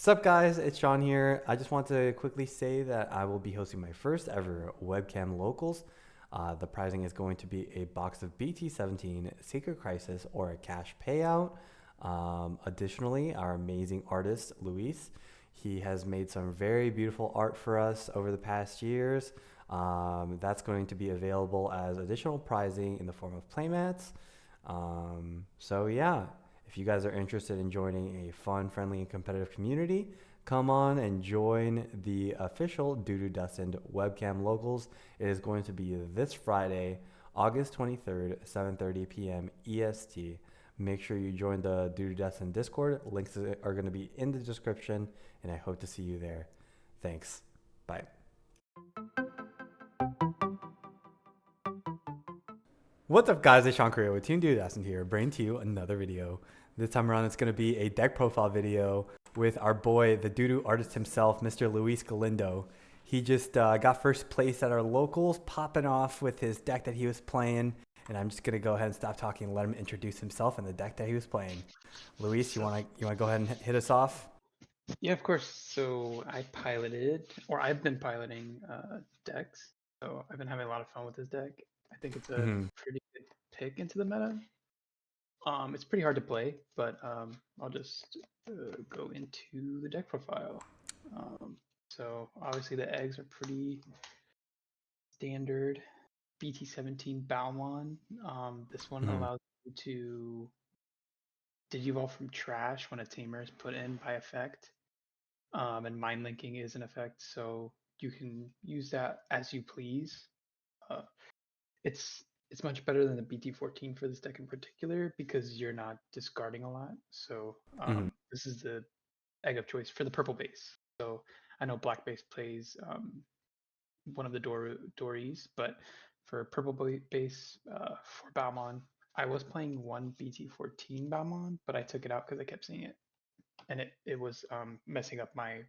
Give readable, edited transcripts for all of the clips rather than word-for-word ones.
Sup guys, it's Sean here. I just want to quickly say that I will be hosting my first ever webcam locals. The pricing is going to be a box of BT17, Secret Crisis, or a cash payout. Additionally, our amazing artist, Luis, he has made some very beautiful art for us over the past years. That's going to be available as additional pricing in the form of playmats. So yeah, if you guys are interested in joining a fun, friendly, and competitive community, come on and join the official DooDooDestined Webcam Locals. It is going to be this Friday, August 23rd, 7:30 p.m. EST. Make sure you join the DooDooDestined Discord. Links are going to be in the description, and I hope to see you there. Thanks. Bye. What's up guys, it's Sean Korea with Team DooDooDestined here, bringing to you another video. This time around it's going to be a deck profile video with our boy, the Doodoo artist himself, Mr. Luis Galindo. He just got first place at our locals, popping off with his deck that he was playing. And I'm just going to go ahead and stop talking and let him introduce himself and the deck that he was playing. Luis, you So, want to go ahead and hit us off? yeah, of course. So I piloted, or I've been piloting decks. So I've been having a lot of fun with this deck. I think it's a Mm-hmm. pretty good pick into the meta. It's pretty hard to play, but I'll just go into the deck profile. So obviously the eggs are pretty standard. BT17 Balmon. This one Mm-hmm. allows you to digivolve from trash when a tamer is put in by effect. And mind linking is in effect, so you can use that as you please. Uh, it's it's much better than the BT14 for this deck in particular because you're not discarding a lot. So Mm-hmm. this is the egg of choice for the purple base. So I know black base plays one of the Dories, but for purple base for Balmon, I was playing one BT14 Balmon, but I took it out because I kept seeing it, and it was messing up my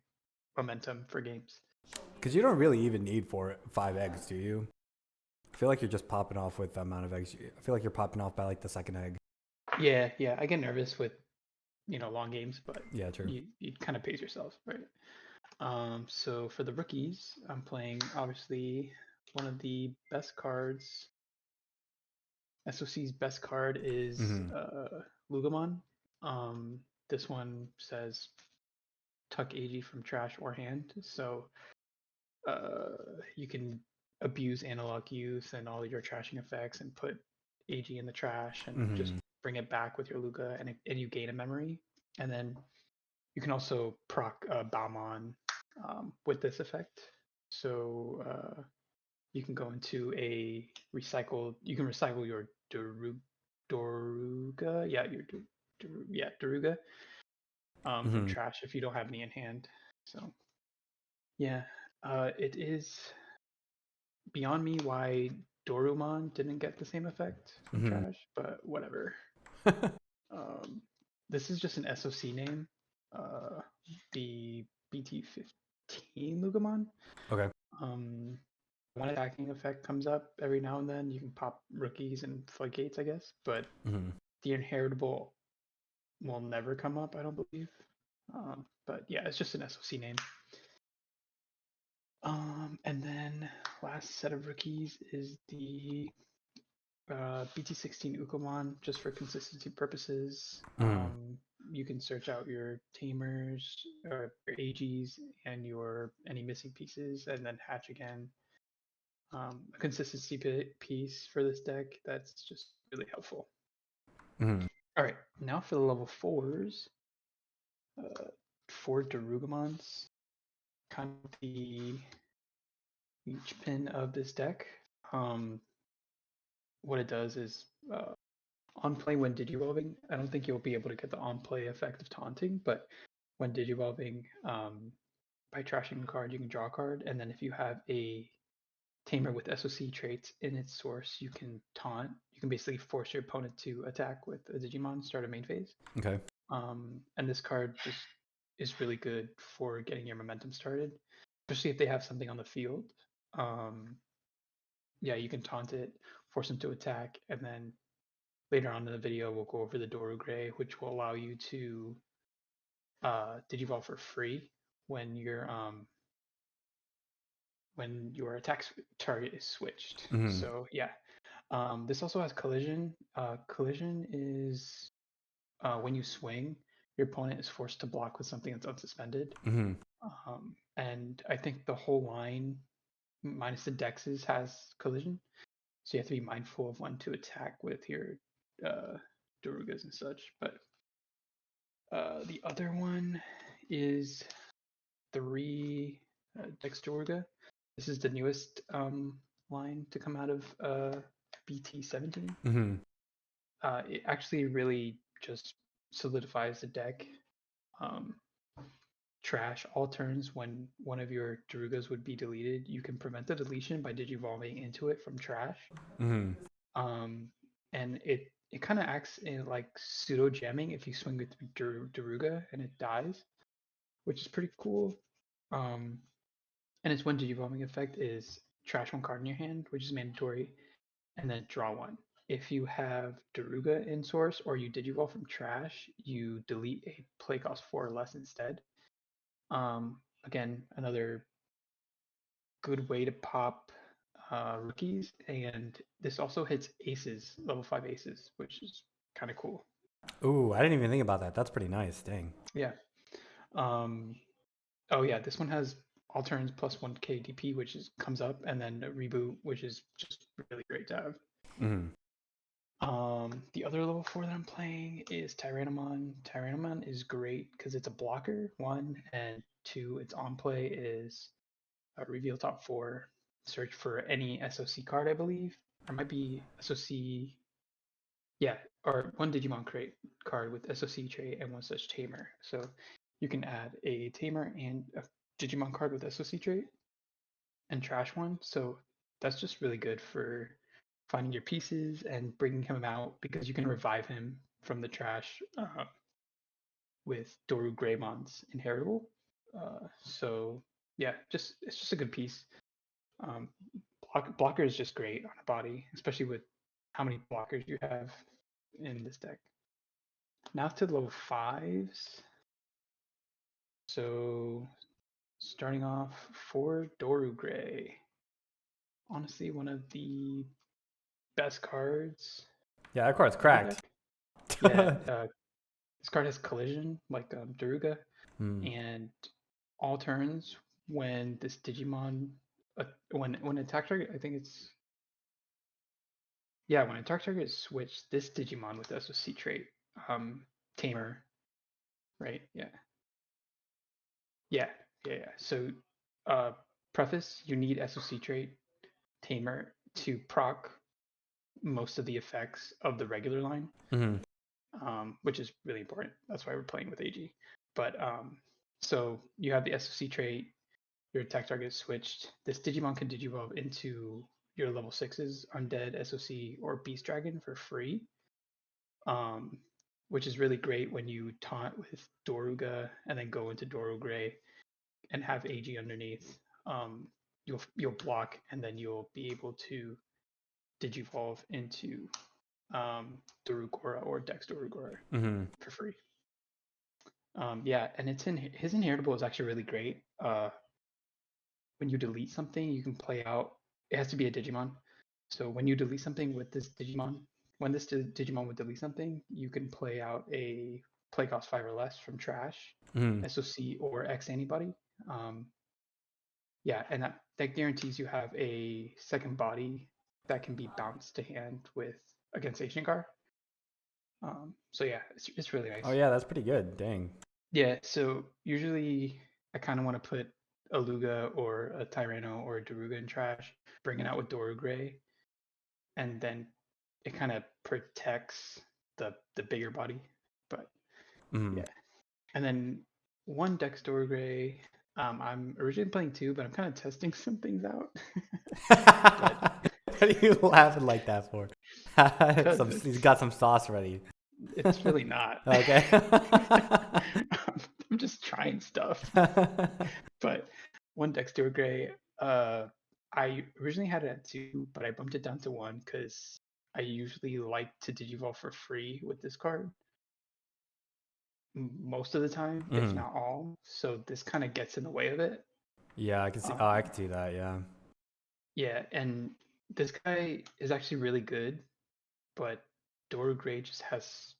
momentum for games. Because you don't really even need 5 eggs, do you? I feel like you're just popping off with the amount of eggs. I feel like you're popping off by like the second egg. Yeah, yeah, I get nervous with long games, but Yeah, true. you kind of pace yourself, right? So for the rookies, I'm playing obviously one of the best cards. SOC's best card is Mm-hmm. Lugamon. Um, this one says tuck AG from trash or hand, so you can abuse analog use and all your trashing effects and put AG in the trash and just Mm-hmm. bring it back with your Luga, and you gain a memory. And then you can also proc Balmon with this effect. So you can go into a recycle. You can recycle your Doruga, yeah, Doruga from Mm-hmm. trash if you don't have any in hand. So yeah, it is beyond me why Dorumon didn't get the same effect from Mm-hmm. trash, but whatever. Um, this is just an SOC name. Uh, the BT15 Lugamon. Okay. Um, one attacking effect comes up every now and then. You can pop rookies and floodgates, I guess, but Mm-hmm. the inheritable will never come up, I don't believe. But yeah, it's just an SOC name. And then last set of rookies is the BT16 Ukomon, just for consistency purposes. Mm-hmm. You can search out your tamers, or your AGs, and your any missing pieces, and then hatch again. A consistency piece for this deck that's just really helpful. Mm-hmm. All right, now for the level fours, uh, four Darugamons, kind of the linchpin of this deck. Um, what it does is on play when digivolving, I don't think you'll be able to get the on play effect of taunting, but when digivolving, by trashing a card, you can draw a card, and then if you have a tamer with SOC traits in its source, you can taunt. You can basically force your opponent to attack with a Digimon, start a main phase. Okay. And this card just is really good for getting your momentum started, especially if they have something on the field. Um, yeah, you can taunt it, force them to attack, and then later on in the video, we'll go over the Doru Gray, which will allow you to Digivolve for free when your target is switched. Mm-hmm. So yeah, this also has collision. Collision is when you swing, your opponent is forced to block with something that's unsuspended. Mm-hmm. And I think the whole line, minus the dexes, has collision. So you have to be mindful of when to attack with your Darugas and such. But the other one is 3 Dexdoruga. This is the newest line to come out of BT17. Mm-hmm. It actually really just solidifies the deck. Um, Trash all turns when one of your Darugas would be deleted. You can prevent the deletion by digivolving into it from trash. Mm-hmm. Um, and it kind of acts in like pseudo jamming if you swing with Daruga and it dies, which is pretty cool. Um, and its one digivolving effect is trash one card in your hand, which is mandatory, and then draw one. If you have Daruga in source or you digivolve from trash, you delete a play cost 4 or less instead. Again, another good way to pop rookies, and this also hits aces, level 5 aces, which is kind of cool. Ooh, I didn't even think about that. That's pretty nice. Dang. Yeah. Um, oh yeah, this one has all turns plus 1k DP, which comes up, and then a reboot, which is just really great to have. Mm-hmm. The other level 4 that I'm playing is Tyrannomon. Tyrannomon is great because it's a blocker, 1, and 2, its on play is reveal top 4, search for any SOC card, I believe. Or might be SOC, yeah, or one Digimon crate card with SOC trait and one such tamer. So you can add a tamer and a Digimon card with SOC trait and trash one. So that's just really good for finding your pieces and bringing him out because you can revive him from the trash with DooDooGramon's inheritable. So yeah, it's just a good piece. Um, blocker is just great on a body, especially with how many blockers you have in this deck. Now to level 5s. So starting off for Dorugray. Honestly, one of the best cards Yeah, that card's in the cracked. deck. Yeah, this card has collision like Daruga, Mm. and all turns when this Digimon, when attack target, I think it's yeah, when attack target is switched, this Digimon with SOC trait, um, Tamer, right? Yeah, yeah, yeah. So, uh, preface: you need SOC trait Tamer to proc most of the effects of the regular line, Mm-hmm. which is really important. That's why we're playing with AG. But so you have the SOC trait, your attack target is switched. This Digimon can digivolve into your level 6's Undead, SOC, or Beast Dragon for free, um, which is really great when you taunt with Doruga and then go into Dorugray and have AG underneath. You'll block and then you'll be able to digivolve into Dorugora or DEXDORUGORA Mm-hmm. for free. Yeah, and his inheritable is actually really great. When you delete something, you can play out. It has to be a Digimon. So when you delete something with this Digimon, when this Digimon would delete something, you can play out a play cost 5 or less from trash, Mm-hmm. SOC, or X antibody. Um, yeah, and that guarantees you have a second body that can be bounced to hand with against Ashengar. So yeah, it's really Oh nice. yeah, that's pretty good. Dang. Yeah, so usually I kind of want to put a Luga or a Tyranno or a Daruga in trash, bring it out with Dorugray, and then it kind of protects the bigger body. But Mm-hmm. yeah, and then one Dex Dorugray. I'm originally playing two, but I'm kind of testing some things out. But What are you laughing like that for? because He's got some sauce ready. it's really not. Okay. I'm just trying stuff. But one Dexter Gray, I originally had it at 2, but I bumped it down to 1 because I usually like to digivolve for free with this card. most of the time, if not all. So this kind of gets in the way of it. Yeah, I can see. I can see that. Yeah. Yeah, and this guy is actually really good, but Doru Gray just has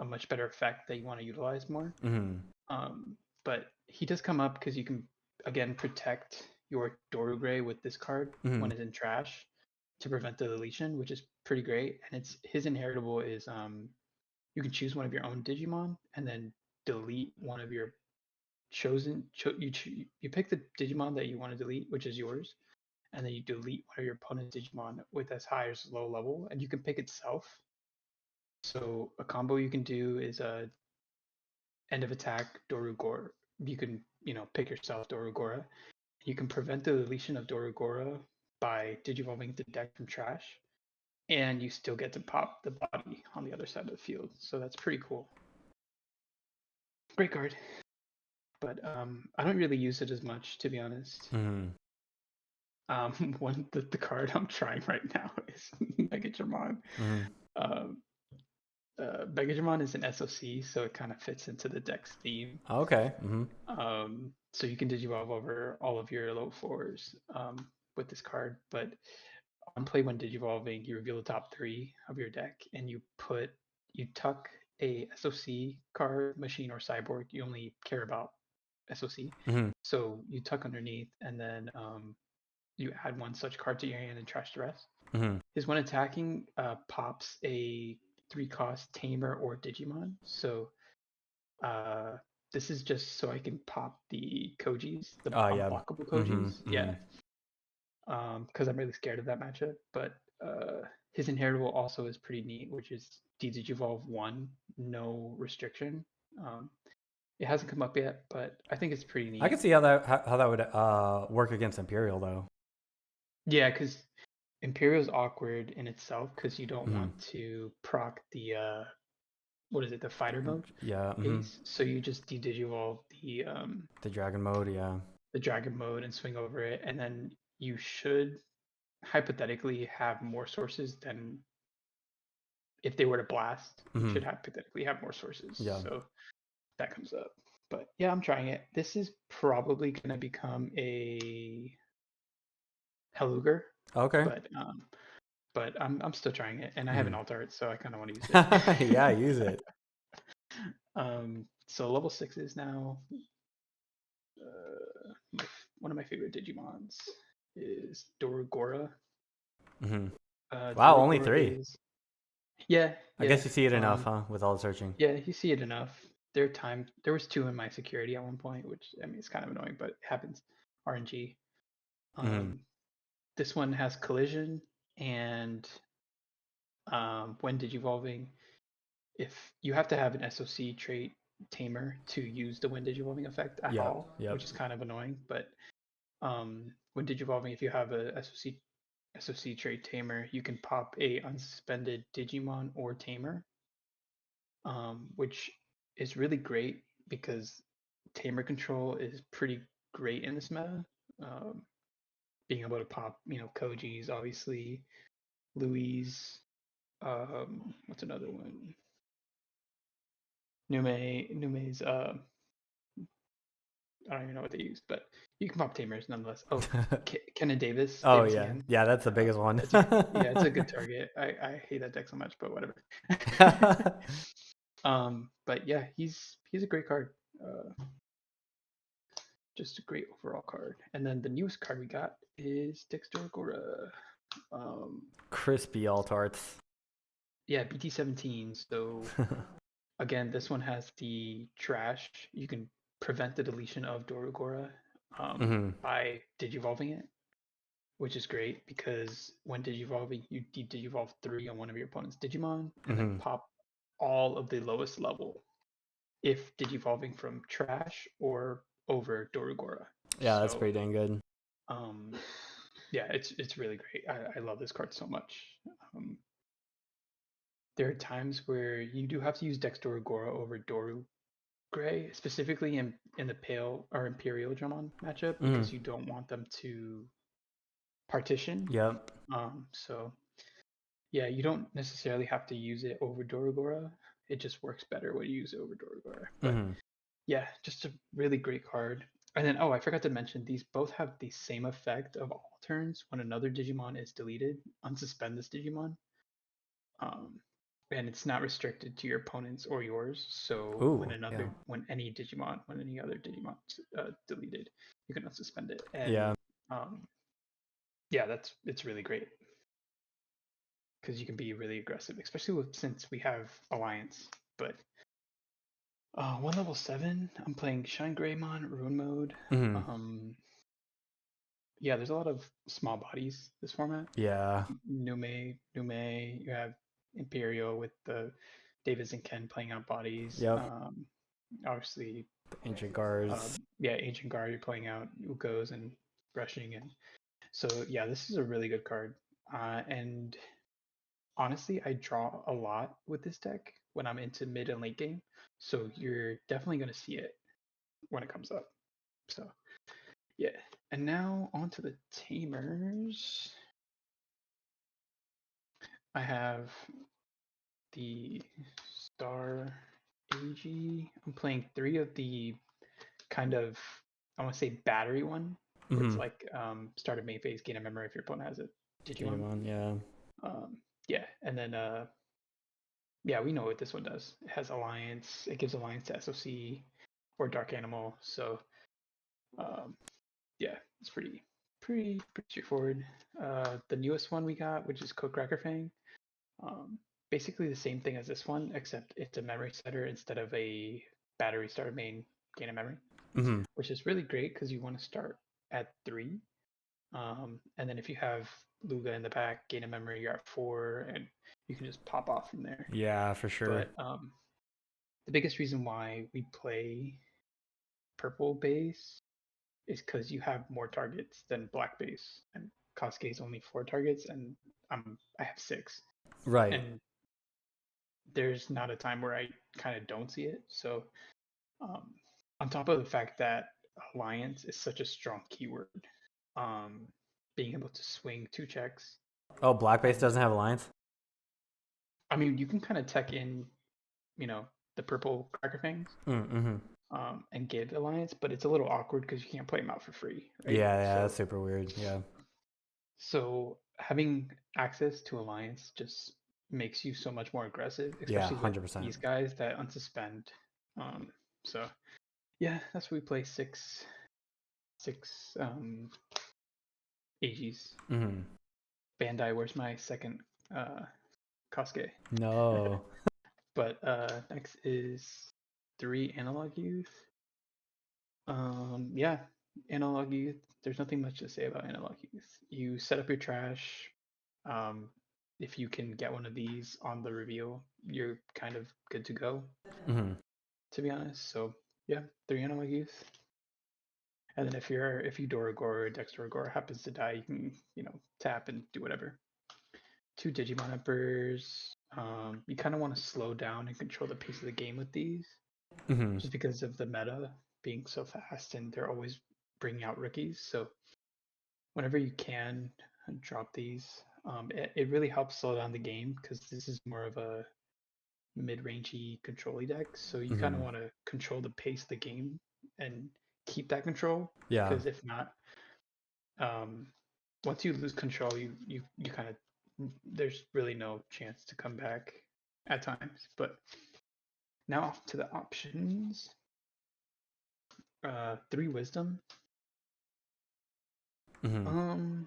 a much better effect that you want to utilize more. Um, but he does come up because you can again protect your Doru Gray with this card when it's in trash to prevent the deletion, which is pretty great. And it's his inheritable is you can choose one of your own Digimon and then delete one of your you pick the Digimon that you want to delete, which is yours, and then you delete one of your opponent's Digimon with as high or as low level, and you can pick itself. So a combo you can do is a end of attack Dorugora. You can pick yourself Dorugora. You can prevent the deletion of Dorugora by digivolving the deck from trash, and you still get to pop the body on the other side of the field. So that's pretty cool. Great card, but I don't really use it as much, to be honest. The card I'm trying right now is Megagermon. Megagermon is an SOC, so it kind of fits into the deck's theme. Okay. So you can digivolve over all of your low fours with this card, but on play when digivolving, you reveal the top 3 of your deck, and you tuck a SOC card, machine, or cyborg. You only care about SOC, so you tuck underneath, and then you add one such card to your hand and trash the rest. His when attacking pops a 3-cost Tamer or Digimon. So this is just so I can pop the Kojis, the unblockable Kojis. Yeah. Because I'm really scared of that matchup. But his inheritable also is pretty neat, which is Digivolve 1, no restriction. It hasn't come up yet, but I think it's pretty neat. I can see how that would work against Imperial though. Yeah, because Imperial is awkward in itself because you don't want to proc the what is it, the fighter mode? Yeah. So you just de-digivolve the dragon mode, yeah. The dragon mode and swing over it, and then you should hypothetically have more sources than if they were to blast. You should hypothetically have more sources. Yeah. So that comes up. But yeah, I'm trying it. This is probably gonna become a Heluger. Okay. But I'm still trying it, and I have an alt art, so I kind of want to use it. Yeah, use it. So level 6s now. One of my favorite Digimons is Dorugora. Wow, only 3. Yeah. I guess you see it enough, huh? With all the searching. Yeah, you see it enough. There was 2 in my security at one point, which I mean it's kind of annoying, but it happens. RNG. This one has collision, and when digivolving, if you have to have an SOC trait tamer to use the when digivolving effect at all, which is kind of annoying. But when digivolving, if you have a SOC trait tamer, you can pop a unsuspended Digimon or tamer, which is really great because tamer control is pretty great in this meta. Being able to pop, Koji's obviously, Louise. What's another one? Nume's I don't even know what they use, but you can pop tamers nonetheless. Oh, Kenan Davis. Oh Davis yeah, again. Yeah, that's the biggest one. It's a good target. I hate that deck so much, but whatever. But yeah, he's a great card. Just a great overall card. And then the newest card we got is DEXDORUGORA. Crispy alt arts. Yeah, BT17. So again, this one has the trash. You can prevent the deletion of Dorugora by digivolving it, which is great because when digivolving, you digivolve 3 on one of your opponent's Digimon and then pop all of the lowest level if digivolving from trash or over Dorugora. Yeah, that's pretty dang good. Yeah, it's really great. I love this card so much. There are times where you do have to use DEXDORUGORA over Doru Gray, specifically in the Pale or Imperial Dramon matchup, because you don't want them to partition. Yep. So yeah, you don't necessarily have to use it over Dorugora. it just works better when you use it over Doragora. But Mm-hmm. yeah, just a really great card. And then, oh, I forgot to mention, these both have the same effect of all turns. When another Digimon is deleted, unsuspend this Digimon. Um, and it's not restricted to your opponents or yours. So Ooh, yeah. when any other Digimon deleted, you can unsuspend it. Yeah. And yeah, it's really great because you can be really aggressive, especially since we have Alliance. But one level 7, I'm playing Shine Greymon, Ruin Mode. Mm-hmm. Yeah, there's a lot of small bodies this format. Yeah. Nume, you have Imperial with the Davis and Ken playing out bodies. Yep. Obviously, Ancient guards. yeah, Ancient Guard, you're playing out Ukos and Rushing. And so, yeah, this is a really good card. And honestly, I draw a lot with this deck when I'm into mid and late game. So you're definitely going to see it when it comes up. So, yeah. And now on to the Tamers. I have the Star AG. I'm playing 3 of the kind of, I want to say battery one, where it's Mm-hmm. like start of main phase, gain a memory if your opponent has a Digimon. Digimon, yeah. Yeah, and then yeah, we know what this one does. It has Alliance. It gives Alliance to SOC or Dark Animal. So yeah, it's pretty straightforward. The newest one we got, which is Codecracker Fang, basically the same thing as this one, except it's a memory setter instead of a battery starter main gain a memory, Mm-hmm. which is really great because you want to start at 3. And then if you have Luga in the back, gain a memory, you're at 4, and you can just pop off from there. Yeah, for sure. But the biggest reason why we play purple base is because you have more targets than black base, and Kosuke is only 4 targets, and I have 6, Right. and there's not a time where I kind of don't see it. So um, on top of the fact that alliance is such a strong keyword, um, being able to swing 2 checks, Oh, Black Base and doesn't have Alliance? I mean you can kind of tech in, the purple cracker fangs, Mm-hmm. and give alliance, but it's a little awkward because you can't play them out for free, right? Yeah, that's super weird. Yeah. So having access to alliance just makes you so much more aggressive, Yeah, especially with 100%. these guys that unsuspend. So yeah, that's why we play six AGs. Mm-hmm. Bandai, where's my second Kosuke? No. But next is 3 Analog Youth. Yeah, Analog Youth. There's nothing much to say about Analog Youth. You set up your trash. Um, if you can get one of these on the reveal, you're kind of good to go, Mm-hmm. to be honest. So yeah, 3 Analog Youth. And then if you Doragor or DEXDORUGORA happens to die, you can, tap and do whatever. 2 Digimon Emperors. You kind of want to slow down and control the pace of the game with these, Mm-hmm. just because of the meta being so fast and they're always bringing out rookies. So whenever you can drop these, it really helps slow down the game because this is more of a mid-rangey control deck. So you kind of Mm-hmm. want to control the pace of the game and keep that control, Yeah. because if not, um, once you lose control, you kind of, there's really no chance to come back at times. But now off to the options. 3 Wisdom. Mm-hmm.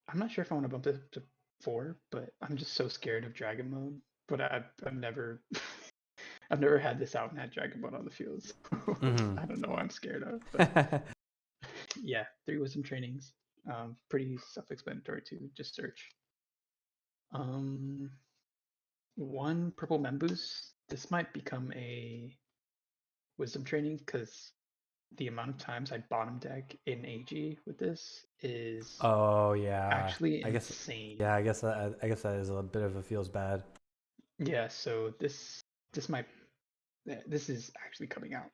I'm not sure if I want to bump it to 4, but I'm just so scared of Dragon Mode. But I've never I've never had this out and had Dragon Mode on the field. So Mm-hmm. I don't know what I'm scared of. But yeah, 3 Wisdom trainings. Pretty self-explanatory too. Just search. 1 Purple Memboost. This might become a Wisdom training because the amount of times I bottom deck in AG with this is Oh, yeah. actually I guess. insane. Yeah, I guess that is a bit of a feels bad. Yeah, so this is actually coming out.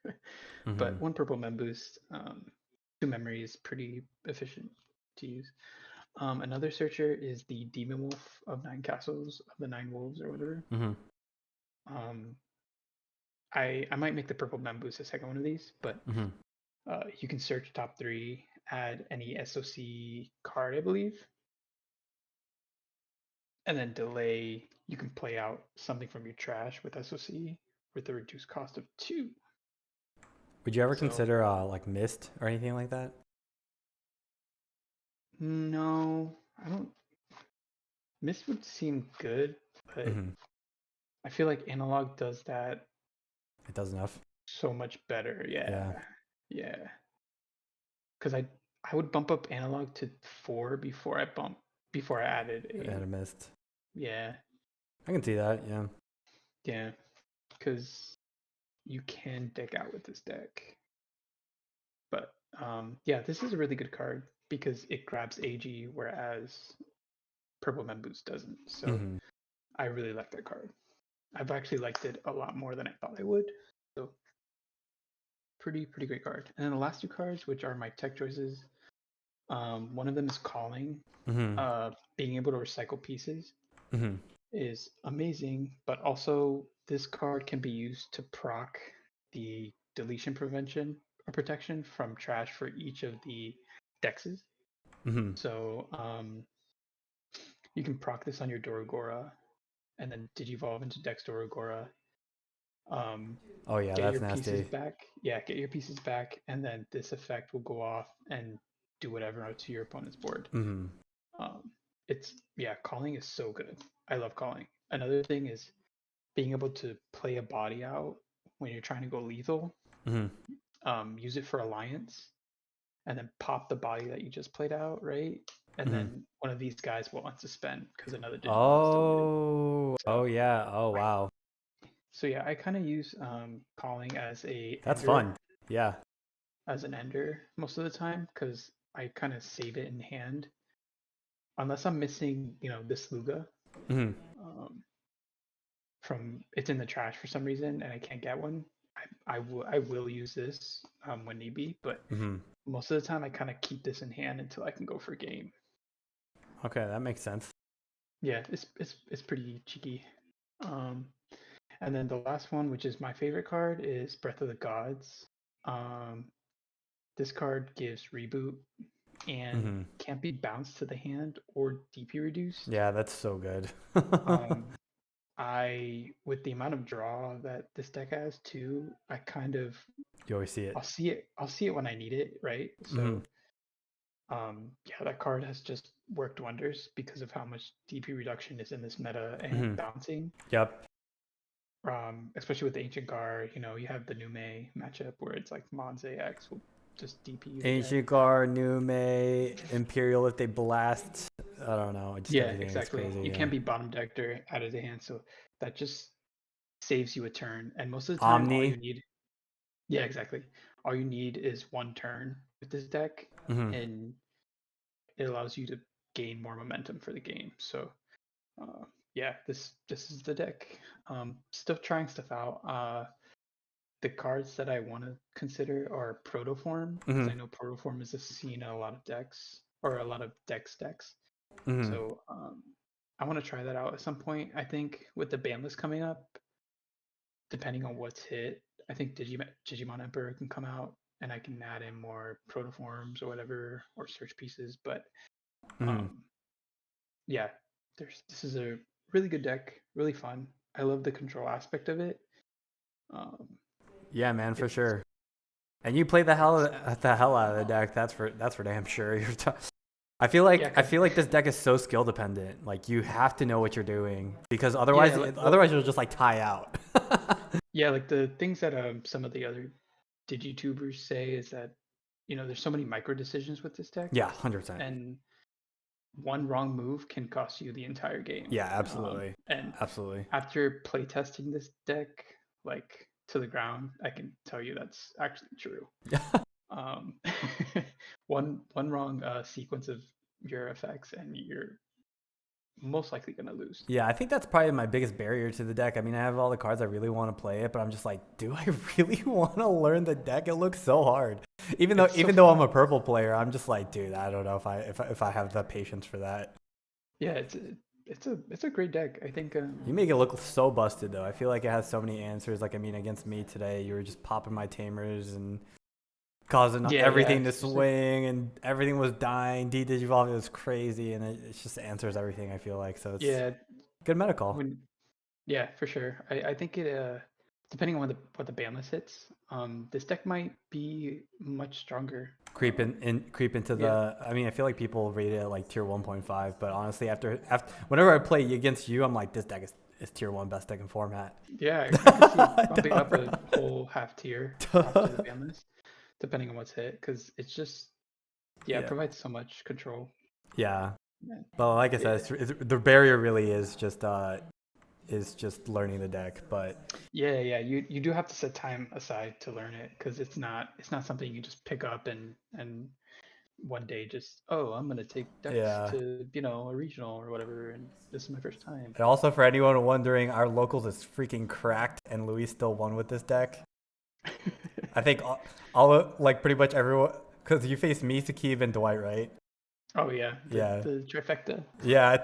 Mm-hmm. But 1 Purple Mem Boost, 2 memory is pretty efficient to use. Another searcher is the Demon Wolf of 9 Castles of the 9 Wolves or whatever. Mm-hmm. Um, I might make the purple bamboos the second one of these, but Mm-hmm. you can search top three, add any SOC card, I believe, and then delay. You can play out something from your trash with SOC with a reduced cost of 2. Would you ever So consider like Mist or anything like that? no, I don't. Mist would seem good, but Mm-hmm. I feel like analog does that It does enough. so much better. Yeah, Yeah, yeah. Because I would bump up analog to 4 before I added and a a Mist. yeah, I can see that. Yeah. yeah. Because you can deck out with this deck. But yeah, this is a really good card because it grabs AG, whereas Purple Bamboos doesn't. So Mm-hmm. I really like that card. I've actually liked it a lot more than I thought I would. So pretty great card. And then the last two cards, which are my tech choices, one of them is Calling. Mm-hmm. Being able to recycle pieces Mm-hmm. is amazing, but also this card can be used to proc the deletion prevention or protection from trash for each of the dexes. Mm-hmm. So you can proc this on your Doragora and then digivolve into DEXDORUGORA. Um, Oh yeah, get that's your pieces nasty. back. Yeah, get your pieces back, and then this effect will go off and do whatever to your opponent's board. Mm-hmm. It's yeah, calling is so good. I love calling. Another thing is being able to play a body out when you're trying to go lethal. Mm-hmm. Use it for alliance, and then pop the body that you just played out, right? And Mm-hmm. then one of these guys will unsuspend because another Digimon is deleted. Oh. Oh So yeah. Oh I wow. so yeah, I kind of use calling as a That's ender fun. Yeah. as an ender most of the time because I kind of save it in hand unless I'm missing, this Luga. Mm-hmm. Um, from it's in the trash for some reason and I can't get one. I will use this when need be, but Mm-hmm. most of the time I kind of keep this in hand until I can go for game. Okay, that makes sense. Yeah, it's pretty cheeky. Um, and then the last one, which is my favorite card, is Breath of the Gods. Um, this card gives reboot and Mm-hmm. can't be bounced to the hand or DP reduced. Yeah, that's so good. Um, with the amount of draw that this deck has too, I kind of You always see it. I'll see it when I need it, right? Mm-hmm. So yeah, that card has just worked wonders because of how much DP reduction is in this meta and Mm-hmm. bouncing. Yep. Especially with the Ancient Guard, you have the Nume matchup where it's like Monze X will just DP you to death. Ancient Guard, Nume, Imperial if they blast. I don't know. Just Yeah, everything. It's exactly. crazy. You Yeah. can't be bottom decked or out of the hand, so that just saves you a turn. And most of the time, all Omni. you need, yeah, exactly. All you need is one turn with this deck, Mm-hmm. and it allows you to gain more momentum for the game. So yeah, this is the deck. Still trying stuff out. The cards that I want to consider are Protoform because Mm-hmm. I know Protoform is seen in a lot of decks or a lot of decks. Mm-hmm. So I want to try that out at some point. I think with the ban list coming up, depending on what's hit, I think Digimon Emperor can come out and I can add in more Protoforms or whatever or search pieces. But Mm-hmm. um, yeah, this is a really good deck, really fun. I love the control aspect of it. Um, Yeah, man, for it's sure. And you play the hell it's the hell out of the deck. That's for damn sure. yeah, I cause feel like this deck is so skill dependent. Like you have to know what you're doing because yeah, otherwise you'll just like tie out. yeah, like the things that some of the other digitubers say is that there's so many micro decisions with this deck, Yeah, 100%. and one wrong move can cost you the entire game. Yeah, absolutely, And absolutely. after playtesting this deck like to the ground, I can tell you that's actually true. Um, one wrong sequence of your effects, and you're most likely gonna lose. Yeah, I think that's probably my biggest barrier to the deck. I mean, I have all the cards I really want to play it, but I'm just like, do I really want to learn the deck? It looks so hard. Even though It's so even though I'm fun. a purple player, I'm just like, dude, I don't know if I have the patience for that. Yeah, it's a great deck. I think You make it look so busted though. I feel like it has so many answers. Like I mean, against me today, you were just popping my tamers and causing yeah, everything to it's just like swing, and everything was dying. Digivolve, it was crazy, and it just answers everything. I feel like so it's yeah, good medical. when yeah, for sure. I think it depending on what the ban list hits, this deck might be much stronger. Creep into Yeah, the. I mean, I feel like people rate it at like tier 1.5, but honestly, after whenever I play against you, I'm like, this deck is tier 1 best deck in format. yeah, I could see it bumping up a whole half tier after the ban list, depending on what's hit, because it's just yeah, it Yeah, provides so much control. yeah. Yeah, But like I said, yeah, the barrier really is just learning the deck. But yeah. You do have to set time aside to learn it, because it's not something you can just pick up and one day just, oh, I'm gonna take decks yeah. to a regional or whatever, and this is my first time. And also for anyone wondering, our locals is freaking cracked, and Luis still won with this deck. I think all like pretty much everyone, because you faced me, Sakib, and Dwight, right? Oh yeah, the Yeah, the trifecta. yeah.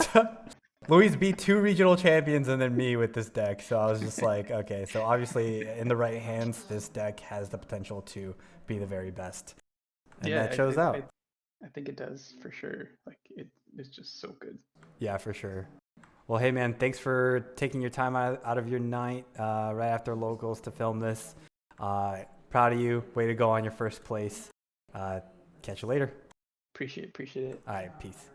Luis beat 2 regional champions and then me with this deck, so I was just like, okay. So obviously, in the right hands, this deck has the potential to be the very best, and Yeah, that shows out. I think it does for sure. Like it's just so good. Yeah, for sure. Well, hey man, thanks for taking your time out of your night right after locals to film this. Proud of you. Way to go on your first place. Catch you later. Appreciate it. All right, peace.